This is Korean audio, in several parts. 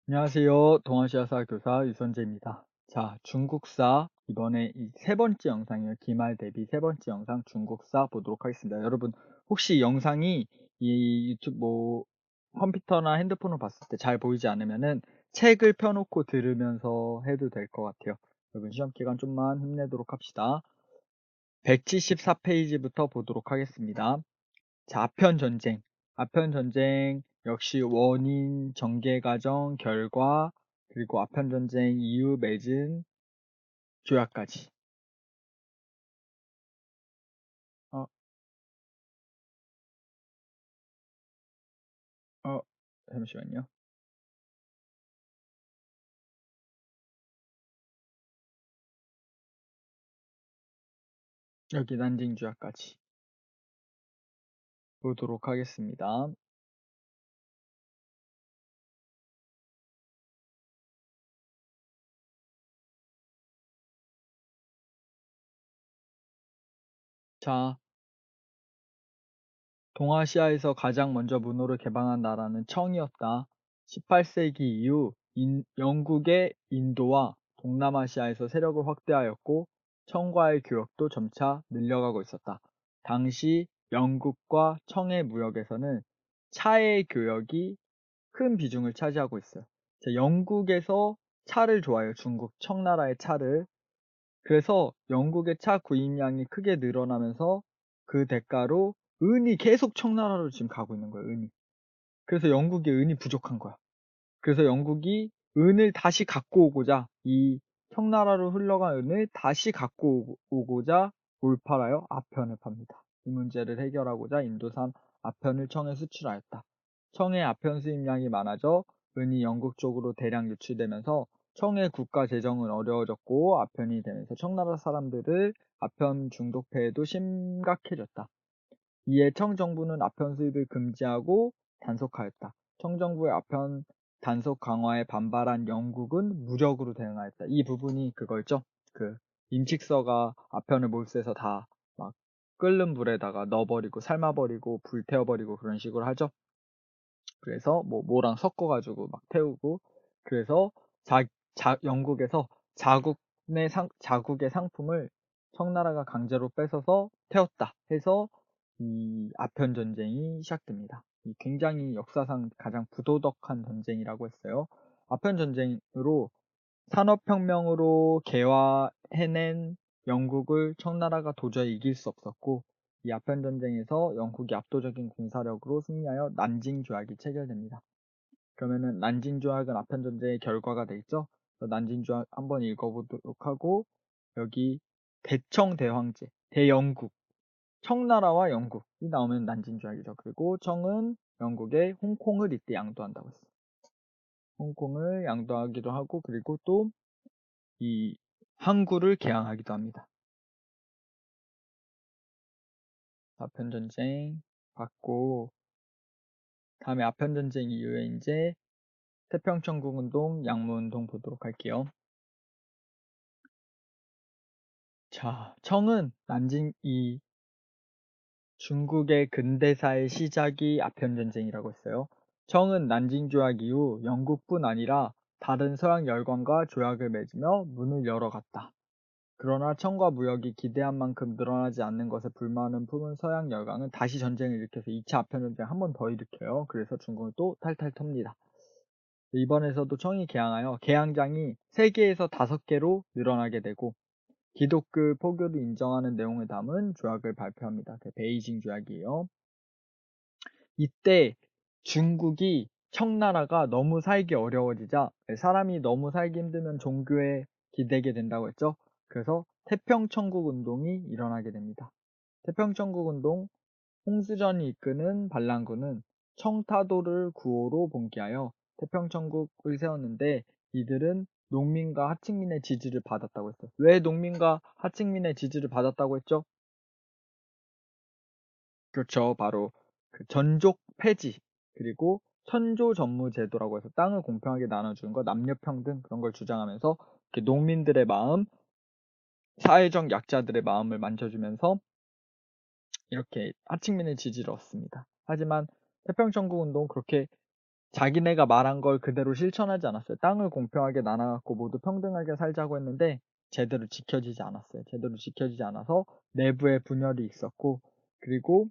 안녕하세요. 동아시아사 교사 유선재입니다. 자, 중국사 이번에 이 세 번째 영상이에요. 기말 대비 세 번째 영상 중국사 보도록 하겠습니다. 여러분 혹시 영상이 이 유튜브 컴퓨터나 핸드폰으로 봤을 때 잘 보이지 않으면은 책을 펴놓고 들으면서 해도 될 것 같아요. 여러분 시험 기간 좀만 힘내도록 합시다. 174페이지부터 보도록 하겠습니다. 자, 아편전쟁. 아편전쟁 역시 원인, 전개과정, 결과, 그리고 아편전쟁 이후 맺은 조약까지. 어, 어, 잠시만요. 여기 난징 조약까지 보도록 하겠습니다. 자, 동아시아에서 가장 먼저 문호를 개방한 나라는 청이었다. 18세기 이후 영국의 인도와 동남아시아에서 세력을 확대하였고 청과의 교역도 점차 늘려가고 있었다. 당시 영국과 청의 무역에서는 차의 교역이 큰 비중을 차지하고 있어요. 자, 영국에서 차를 좋아해요. 중국 청나라의 차를. 그래서 영국의 차 구입량이 크게 늘어나면서 그 대가로 은이 계속 청나라로 지금 가고 있는 거예요, 은이. 그래서 영국이 은이 부족한 거야. 그래서 영국이 은을 다시 갖고 오고자 이 청나라로 흘러간 은을 다시 갖고 오고자 뭘 팔아요? 아편을 팝니다. 이 문제를 해결하고자 인도산 아편을 청에 수출하였다. 청의 아편 수입량이 많아져 은이 영국 쪽으로 대량 유출되면서 청의 국가 재정은 어려워졌고 아편이 되면서 청나라 사람들을 아편 중독 폐해도 심각해졌다. 이에 청 정부는 아편 수입을 금지하고 단속하였다. 청 정부의 아편 단속 강화에 반발한 영국은 무력으로 대응하였다. 이 부분이 그거였죠. 그 임칙서가 아편을 몰수해서 다 막 끓는 물에다가 넣어버리고 삶아버리고 불태워버리고 그런 식으로 하죠. 그래서 뭐랑 섞어가지고 막 태우고 그래서 영국에서 자국의 상품을 청나라가 강제로 뺏어서 태웠다 해서 이 아편 전쟁이 시작됩니다. 굉장히 역사상 가장 부도덕한 전쟁이라고 했어요. 아편 전쟁으로 산업혁명으로 개화해낸 영국을 청나라가 도저히 이길 수 없었고 이 아편 전쟁에서 영국이 압도적인 군사력으로 승리하여 난징 조약이 체결됩니다. 그러면은 난징 조약은 아편 전쟁의 결과가 되겠죠? 난징 조약 한번 읽어보도록 하고 여기 대청대황제, 대영국, 청나라와 영국이 나오면 난징 조약이죠. 그리고 청은 영국의 홍콩을 이때 양도한다고 했어요. 홍콩을 양도하기도 하고 그리고 또 이 항구를 개항하기도 합니다. 아편전쟁 받고 다음에 아편전쟁 이후에 이제 태평천국운동, 양무운동 보도록 할게요. 자, 청은 이 중국의 근대사의 시작이 아편전쟁이라고 했어요. 청은 난징조약 이후 영국뿐 아니라 다른 서양 열강과 조약을 맺으며 문을 열어갔다. 그러나 청과 무역이 기대한 만큼 늘어나지 않는 것에 불만을 품은 서양 열강은 다시 전쟁을 일으켜서 2차 아편전쟁 한 번 더 일으켜요. 그래서 중국을 또 탈탈 텁니다. 이번에서도 청이 개항하여 개항장이 3개에서 5개로 늘어나게 되고 기독교 포교를 인정하는 내용을 담은 조약을 발표합니다. 베이징 조약이에요. 이때 중국이 청나라가 너무 살기 어려워지자 사람이 너무 살기 힘들면 종교에 기대게 된다고 했죠. 그래서 태평천국 운동이 일어나게 됩니다. 태평천국 운동 홍수전이 이끄는 반란군은 청타도를 구호로 봉기하여 태평천국을 세웠는데 이들은 농민과 하층민의 지지를 받았다고 했어요. 왜 농민과 하층민의 지지를 받았다고 했죠? 그렇죠. 바로 그 전족 폐지 그리고 천조전무 제도라고 해서 땅을 공평하게 나눠주는 거 남녀평등 그런 걸 주장하면서 농민들의 마음, 사회적 약자들의 마음을 만져주면서 이렇게 하층민의 지지를 얻습니다. 하지만 태평천국 운동 그렇게 자기네가 말한 걸 그대로 실천하지 않았어요. 땅을 공평하게 나눠갖고 모두 평등하게 살자고 했는데 제대로 지켜지지 않았어요. 제대로 지켜지지 않아서 내부에 분열이 있었고, 그리고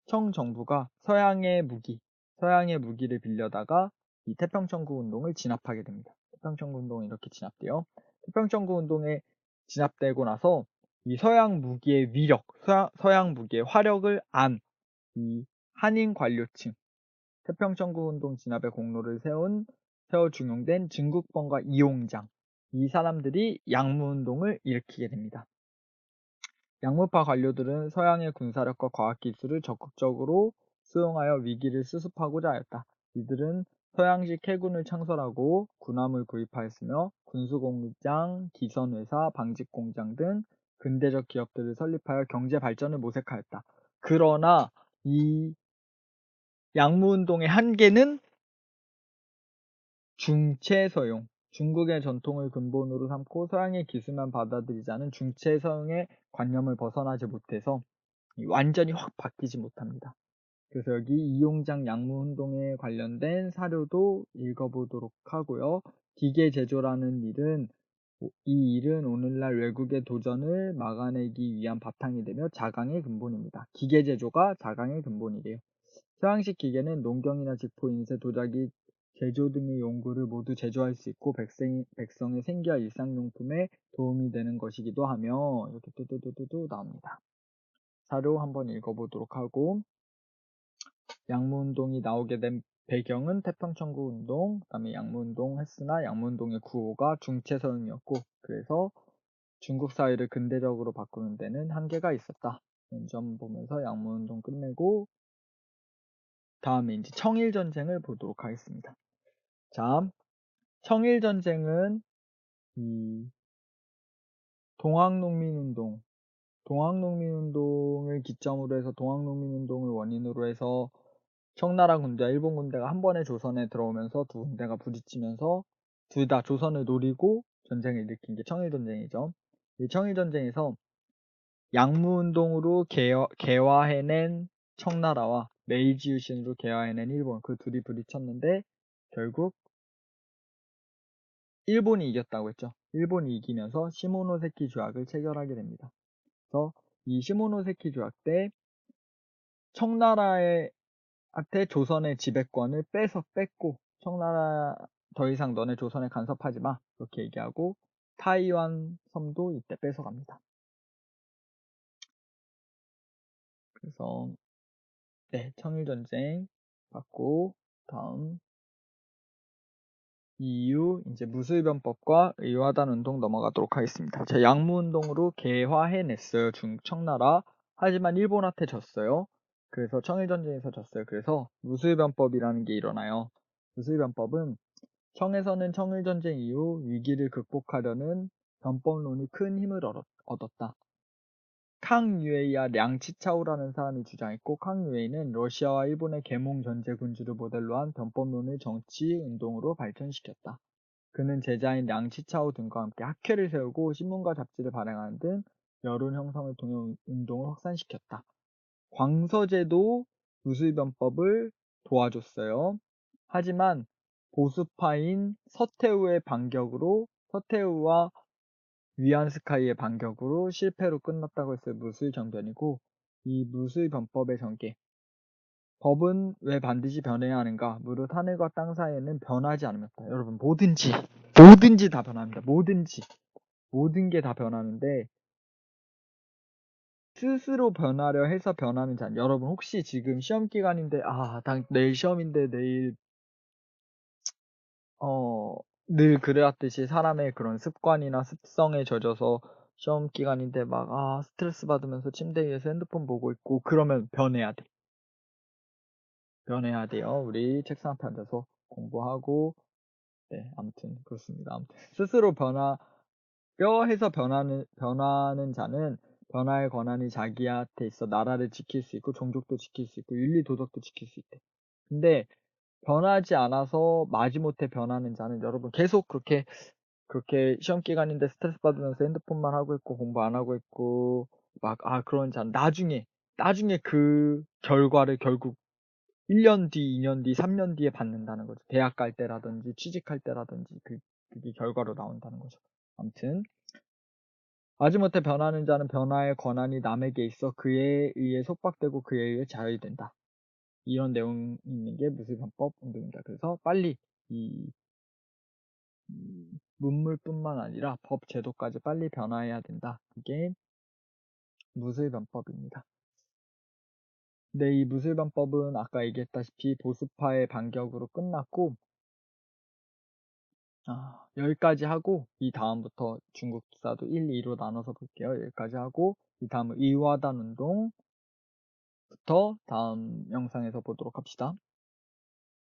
청정부가 서양의 무기를 빌려다가 이 태평천국 운동을 진압하게 됩니다. 태평천국 운동은 이렇게 진압돼요. 태평천국 운동에 진압되고 나서 이 서양 무기의 위력, 서양 무기의 화력을 안 이 한인 관료층, 태평천국 운동 진압의 공로를 세워 중용된 증국본과 이용장, 이 사람들이 양무운동을 일으키게 됩니다. 양무파 관료들은 서양의 군사력과 과학기술을 적극적으로 수용하여 위기를 수습하고자 하였다. 이들은 서양식 해군을 창설하고 군함을 구입하였으며 군수공장, 기선회사, 방직공장 등 근대적 기업들을 설립하여 경제 발전을 모색하였다. 그러나 이 양무운동의 한계는 중체서용, 중국의 전통을 근본으로 삼고 서양의 기술만 받아들이자는 중체서용의 관념을 벗어나지 못해서 완전히 확 바뀌지 못합니다. 그래서 여기 이용장 양무운동에 관련된 사료도 읽어보도록 하고요. 기계 제조라는 이 일은 오늘날 외국의 도전을 막아내기 위한 바탕이 되며 자강의 근본입니다. 기계 제조가 자강의 근본이래요. 서양식 기계는 농경이나 직포, 인쇄, 도자기, 제조 등의 용구를 모두 제조할 수 있고 백성의 생계와 일상용품에 도움이 되는 것이기도 하며 이렇게 뚜뚜뚜뚜 나옵니다. 사료 한번 읽어보도록 하고, 양무운동이 나오게 된 배경은 태평천국 운동, 그 다음에 양무운동 했으나 양무운동의 구호가 중체서용이었고, 그래서 중국 사회를 근대적으로 바꾸는 데는 한계가 있었다. 이런 점 보면서 양무운동 끝내고 다음에 이제 청일전쟁을 보도록 하겠습니다. 자, 청일전쟁은 이 동학농민운동을 기점으로 해서 동학농민운동을 원인으로 해서 청나라 군대와 일본 군대가 한 번에 조선에 들어오면서 두 군대가 부딪히면서 둘 다 조선을 노리고 전쟁을 일으킨 게 청일전쟁이죠. 이 청일전쟁에서 양무운동으로 개화해낸 청나라와 메이지 유신으로 개화해낸 일본, 그 둘이 부딪혔는데 결국 일본이 이겼다고 했죠. 일본이 이기면서 시모노세키 조약을 체결하게 됩니다. 그래서 이 시모노세키 조약 때 청나라한테 조선의 지배권을 뺐고, 청나라 더 이상 너네 조선에 간섭하지 마, 이렇게 얘기하고 타이완 섬도 이때 뺏어갑니다. 그래서 네, 청일전쟁 받고 다음 이후 이제 무술변법과 의화단 운동 넘어가도록 하겠습니다. 자, 양무운동으로 개화해냈어요. 청나라. 하지만 일본한테 졌어요. 그래서 청일전쟁에서 졌어요. 그래서 무술변법이라는 게 일어나요. 무술변법은 청에서는 청일전쟁 이후 위기를 극복하려는 변법론이 큰 힘을 얻었다. 캉유에이와 량치차오라는 사람이 주장했고, 캉유에이는 러시아와 일본의 계몽 전제 군주를 모델로 한 변법론을 정치 운동으로 발전시켰다. 그는 제자인 량치차오 등과 함께 학회를 세우고 신문과 잡지를 발행하는 등 여론 형성을 통해 운동을 확산시켰다. 광서제도 무술변법을 도와줬어요. 하지만 보수파인 서태후와 위안스카이의 반격으로 실패로 끝났다고 했어요. 무술정변이고, 이 무술변법의 전개. 법은 왜 반드시 변해야 하는가? 무릇 하늘과 땅 사이에는 변하지 않습니다. 여러분, 뭐든지 다 변합니다. 모든 게 다 변하는데 스스로 변하려 해서 변하는 자. 여러분, 혹시 지금 시험 기간인데 내일 시험인데 내일 늘 그래왔듯이 사람의 그런 습관이나 습성에 젖어서 시험 기간인데 스트레스 받으면서 침대 위에서 핸드폰 보고 있고 그러면 변해야 돼. 변해야 돼요. 우리 책상 앞에 앉아서 공부하고, 네, 아무튼 그렇습니다. 아무튼 스스로 해서 변하는 자는 변화의 권한이 자기한테 있어 나라를 지킬 수 있고 종족도 지킬 수 있고 윤리 도덕도 지킬 수 있대. 근데 변하지 않아서 마지못해 변하는 자는 여러분 계속 그렇게 시험 기간인데 스트레스 받으면서 핸드폰만 하고 있고 공부 안 하고 있고 그런 자는 나중에 그 결과를 결국 1년 뒤, 2년 뒤, 3년 뒤에 받는다는 거죠. 대학 갈 때라든지 취직할 때라든지 그게 결과로 나온다는 거죠. 아무튼 마지못해 변하는 자는 변화의 권한이 남에게 있어 그에 의해 속박되고 그에 의해 자유된다. 이런 내용이 있는 게 무술변법 운동입니다. 그래서 빨리 이 문물뿐만 아니라 법 제도까지 빨리 변화해야 된다. 이게 무술변법입니다. 근데 이 무술변법은 아까 얘기했다시피 보수파의 반격으로 끝났고 여기까지 하고 이 다음부터 중국사도 1, 2로 나눠서 볼게요. 여기까지 하고 이 다음은 의화단 운동부터 다음 영상에서 보도록 합시다.